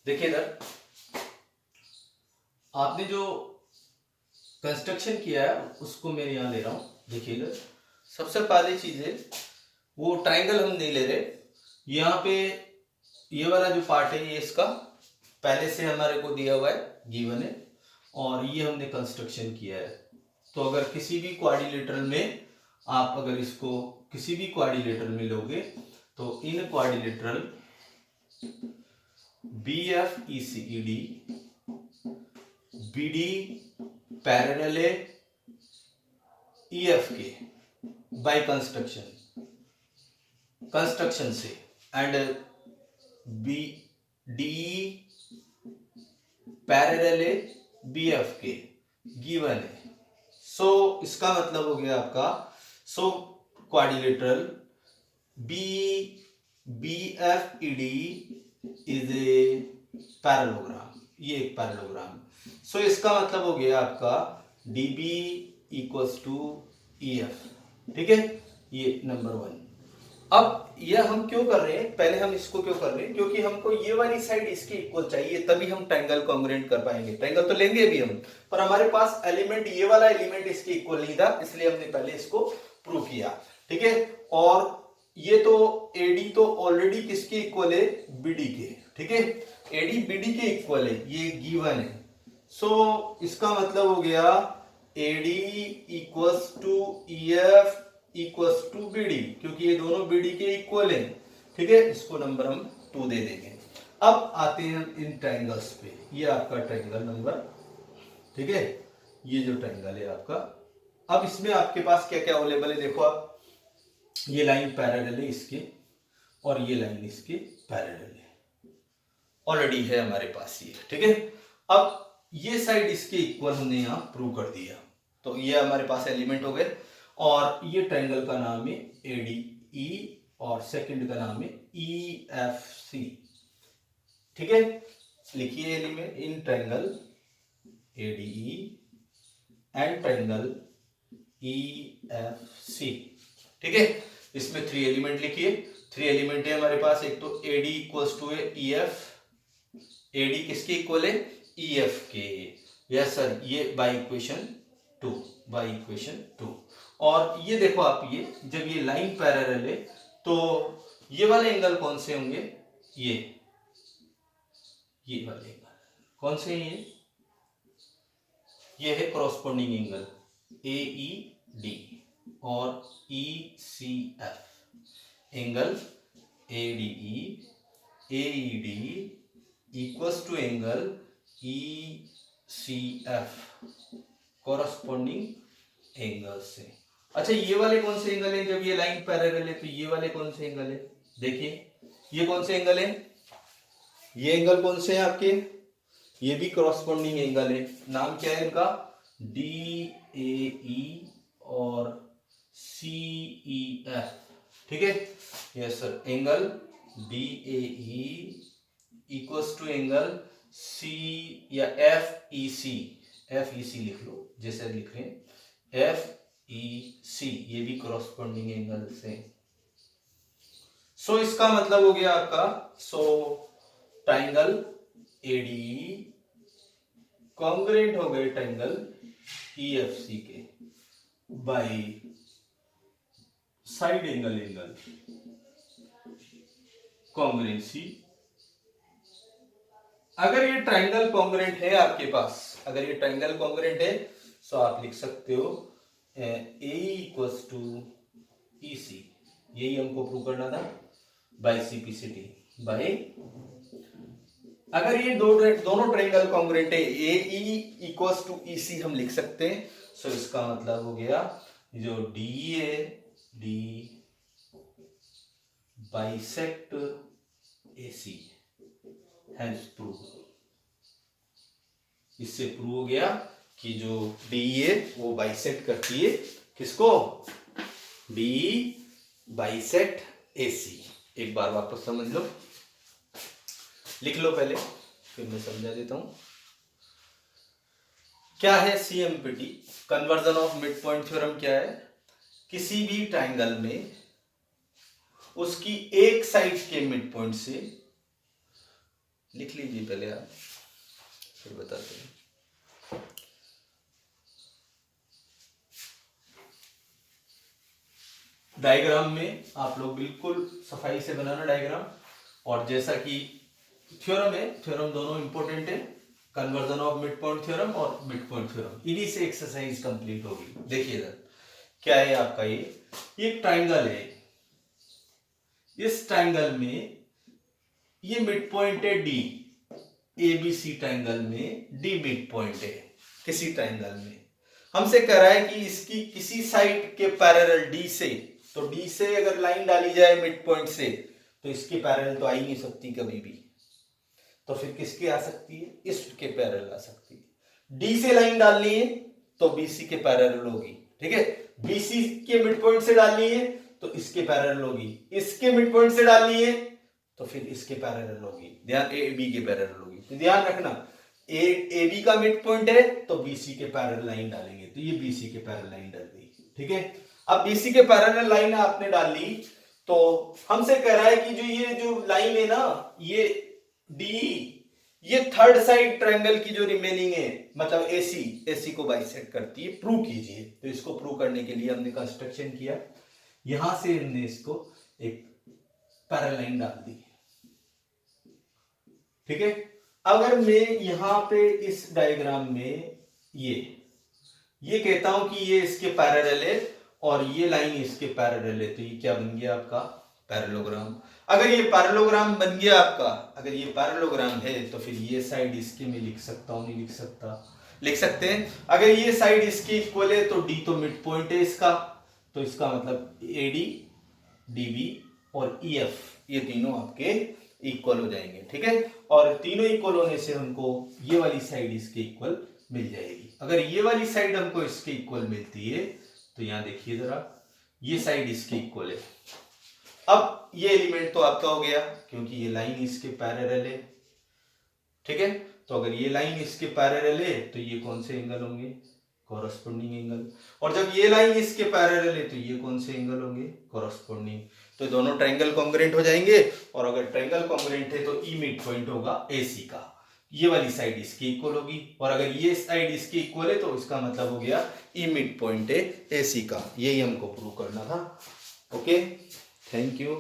देखिए इधर आपने जो कंस्ट्रक्शन किया है उसको मैं यहाँ ले रहा हूँ। देखिए इधर सबसे पहली चीज है वो ट्राइंगल हम नहीं ले रहे। यहाँ पे ये वाला जो पार्ट है ये इसका पहले से हमारे को दिया हुआ है, गिवन है, और ये हमने कंस्ट्रक्शन किया है। तो अगर किसी भी क्वाड्रिलेटरल में आप अगर इसको किसी भी क्वाड्रिलेटरल में लोगे तो in quadrilateral B F E C E D B D parallel है ई एफ के बाय कंस्ट्रक्शन से एंड बी डी पैरेलल है बी एफ के गिवन है। सो इसका मतलब हो गया आपका quadrilateral B B F E D is a parallelogram, ये एक पैरेललोग्राम। सो इसका मतलब हो गया आपका D B equals to E F. ठीक है, ये नंबर 1। अब ये हम क्यों कर रहे हैं, पहले हम इसको क्यों कर रहे हैं, क्योंकि हमको ये वाली साइड इसकी इक्वल चाहिए, तभी हम ट्रायंगल कॉन्ग्रुएंट कर पाएंगे। ट्रायंगल तो लेंगे भी हम, पर हमारे पास एलिमेंट ये वाला एलिमेंट इसके इक्वल नहीं था, इसलिए हमने पहले इसको प्रूव किया। ठीक है, और ये तो एडी तो ऑलरेडी किसके इक्वल है, बीडी के। ठीक है, एडी बीडी के इक्वल है, ये गिवन है। सो इसका मतलब हो गया AD equals to E F equals to BD, क्योंकि ये दोनों बीडी के इक्वल हैं। ठीक है, इसको नंबर हम 2 दे देंगे। अब आते हैं इन ट्रायंगल्स पे। ये आपका ट्रायंगल नंबर, ठीक है, ये जो ट्रायंगल है आपका, अब इसमें आपके पास क्या क्या अवेलेबल है, देखो आप, ये लाइन पैरेलल है इसके और ये लाइन इसके पैरेलल है, ऑलरेडी है हमारे पास ये। ठीक है, अब ये साइड इसके इक्वल हमने यहां प्रूव कर दिया, तो ये हमारे पास एलिमेंट हो गए। और ये ट्रायंगल का नाम है एडीई और सेकंड का नाम है ईएफसी। ठीक है, लिखिए element in triangle ADE and triangle EFC. ठीक है, इसमें 3 एलिमेंट लिखिए। 3 एलिमेंट है हमारे पास, एक तो एडी इक्वल्स टू है ईएफ, एडी किसके इक्वल है, ईएफ के। यस सर, ये बाय इक्वेशन 2। और ये देखो आप, ये जब ये लाइन पैरेलल है तो ये वाले एंगल कौन से होंगे, ये वाले एंगल कौन से हैं, ये है corresponding angle A E D और E C F. Angle A D E D equals to angle E C F, corresponding angle से। अच्छा, ये वाले कौन से एंगल है, जब ये लाइन पैरेलल है तो ये वाले कौन से एंगल है, देखिए ये कौन से एंगल है, ये एंगल कौन से हैं आपके, ये भी कॉरस्पॉन्डिंग एंगल है। नाम क्या है इनका, डी ए ई और सी ई एफ। ठीक है, yes sir, angle D A E equals to angle C या एफ ई सी लिख लो, जैसे लिख रहे हैं एफ ई सी, ये भी कॉरस्पॉन्डिंग एंगल से। सो इसका मतलब हो गया आपका, ट्रायंगल एडी कॉन्ग्रुएंट हो गए ट्रायंगल ईएफसी के बाय साइड एंगल कॉन्ग्रुएंसी। अगर ये ट्रायंगल कॉन्ग्रुएंट है आपके पास, अगर ये ट्रायंगल कॉन्ग्रुएंट है तो आप लिख सकते हो ए इक्वल्स टू ई सी, यही हमको प्रूव करना था बाय सीपीसीटी। बाय अगर ये दोनों ट्रायंगल कॉन्ग्रुएंट है, ए ई इक्वल्स टू ई सी हम लिख सकते हैं। सो इसका मतलब हो गया जो D A D bisect A C, hence prove. इससे प्रूव हो गया कि जो डी है वो बाइसेक्ट करती है किसको, डी बाइसेक्ट ए सी। एक बार वापस समझ लो, लिख लो पहले, फिर मैं समझा देता हूं। क्या है CMPT, conversion of mid point theorem क्या है, किसी भी ट्रायंगल में उसकी एक साइड के मिड पॉइंट से लिख लीजिए पहले आप, फिर बताते हैं। डायग्राम में आप लोग बिल्कुल सफाई से बनाना डायग्राम। और जैसा कि थ्योरम है, थ्योरम दोनों इंपॉर्टेंट है, conversion of mid point theorem और मिड पॉइंट थ्योरम, इन्हीं से एक्सरसाइज कंप्लीट होगी। देखिए इधर क्या है आपका, ये एक ट्राइंगल है, इस ट्राइंगल में ये मिड पॉइंट है डी, एबीसी ट्राइंगल में डी मिड पॉइंट है किसी ट्राइंगल में। हमसे कह रहा है कि इसकी किसी साइड के पैरेलल डी से, तो डी से अगर लाइन डाली जाए मिड पॉइंट से, तो इसके पैरेलल तो आ ही नहीं सकती कभी भी, तो फिर किसके आ सकती है, इसके पैरेलल आ सकती है। डी से लाइन डालनी है तो बीसी के पैरेलल होगी, ठीक है। बीसी के मिड पॉइंट से डालनी है तो इसके पैरेलल होगी, इसके मिड पॉइंट से डालनी है तो फिर इसके पैरेलल होगी, ध्यान, ए बी के पैरेलल होगी। तो ध्यान रखना, ए बी का मिड पॉइंट है तो बीसी के पैरेलल लाइन डालेंगे, तो ये बीसी के पैरेलल लाइन डाल दी, ठीक है। अब बीसी के पैरेलल लाइन आपने डाल ली, तो हमसे कह रहा है कि ये जो लाइन है ना, ये डी, ये थर्ड साइड ट्रायंगल की जो रिमेनिंग है, मतलब एसी को बाइसेक्ट करती है, प्रूव कीजिए। तो इसको प्रूव करने के लिए हमने कंस्ट्रक्शन किया, यहां से हमने इसको एक पैरेलल लाइन डाल दी, ठीक है। अगर मैं यहां पे इस डायग्राम में ये कहता हूं कि ये इसके पैरेलल है और ये लाइन इसके पैरेलल है, तो ये क्या बन गया आपका, पैरेललोग्राम। अगर ये पैरेललोग्राम बन गया आपका, अगर ये पैरेललोग्राम है तो फिर ये साइड इसके में लिख सकता हूं, नहीं लिख सकता, लिख सकते हैं। अगर ये साइड इसके इक्वल है तो डी तो मिड पॉइंट है इसका, तो इसका मतलब एडी, डीबी और ईएफ, ये तीनों आपके इक्वल हो जाएंगे, ठीक है। और तीनों इक्वल होने से हमको ये वाली साइड इसके इक्वल मिल जाएगी। अगर ये वाली साइड हमको इसके इक्वल मिलती है तो यहां देखिए जरा, ये साइड इसके इक्वल है। अब ये एलिमेंट तो आपका हो गया क्योंकि ये लाइन इसके पैरेलल है, ठीक है। तो अगर ये लाइन इसके पैरेलल है तो ये कौन से एंगल होंगे, कॉरस्पॉन्डिंग एंगल। और जब ये लाइन इसके पैरेलल है तो ये कौन से एंगल होंगे, कॉरस्पॉन्डिंग। तो दोनों ट्रायंगल कॉन्ग्रुएंट हो जाएंगे, और अगर ट्रायंगल कॉन्ग्रुएंट है तो ई मिड पॉइंट होगा एसी का, ये वाली साइड इसकी इक्वल होगी, और अगर ये साइड इसकी इक्वल है तो इसका मतलब हो गया ई मिड पॉइंट है एसी का। यही हमको प्रूव करना था। Okay, thank you.